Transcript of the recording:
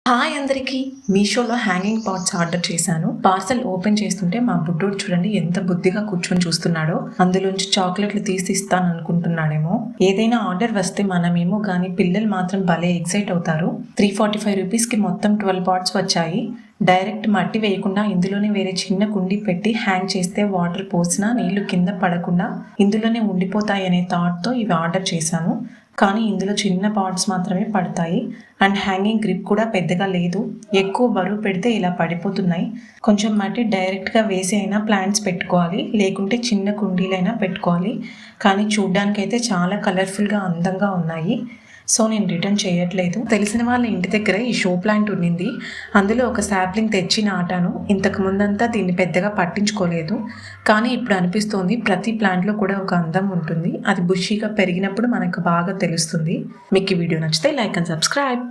Hi అందరికీ. మీషోలో hanging pots order చేశాను. పార్సల్ ఓపెన్ చేస్తుంటే మా బుడ్డోడు చూడండి ఎంత బుద్ధిగా కూర్చొని చూస్తున్నాడో. అందులోంచి చాక్లెట్లు తీసి ఇస్తాను అనుకుంటున్నాడేమో. ఏదైనా ఆర్డర్ వస్తే మనమేమో కానీ పిల్లలు మాత్రం భలే ఎక్సైట్ అవుతారు. 345 రూపీస్కి మొత్తం 12 పాట్స్ వచ్చాయి. డైరెక్ట్ మట్టి వేయకుండా ఇందులోనే వేరే చిన్న కుండీ పెట్టి హ్యాంగ్ చేస్తే వాటర్ పోసినా నీళ్లు కింద పడకుండా ఇందులోనే ఉండిపోతాయి అనే థాట్తో ఇవి ఆర్డర్ చేశాను. కానీ ఇందులో చిన్న పాట్స్ మాత్రమే పడతాయి అండ్ హ్యాంగింగ్ గ్రిప్ కూడా పెద్దగా లేదు. ఎక్కువ బరువు పెడితే ఇలా పడిపోతున్నాయి. కొంచెం మట్టి డైరెక్ట్గా వేసి అయినా ప్లాంట్స్ పెట్టుకోవాలి, లేకుంటే చిన్న కుండీలైనా పెట్టుకోవాలి. కానీ చూడ్డానికైతే చాలా కలర్ఫుల్గా అందంగా ఉన్నాయి. సో నేను రిటర్న్ చేయట్లేదు. తెలిసిన వాళ్ళ ఇంటి దగ్గర ఈ షో ప్లాంట్ ఉండింది. అందులో ఒక శాప్లింగ్ తెచ్చి నాటాను. ఇంతకు ముందంతా దీన్ని పెద్దగా పట్టించుకోలేదు. కానీ ఇప్పుడు అనిపిస్తోంది ప్రతి ప్లాంట్లో కూడా ఒక అందం ఉంటుంది. అది బుషీగా పెరిగినప్పుడు మనకు బాగా తెలుస్తుంది. మీకు ఈ వీడియో నచ్చితే లైక్ అండ్ సబ్స్క్రైబ్.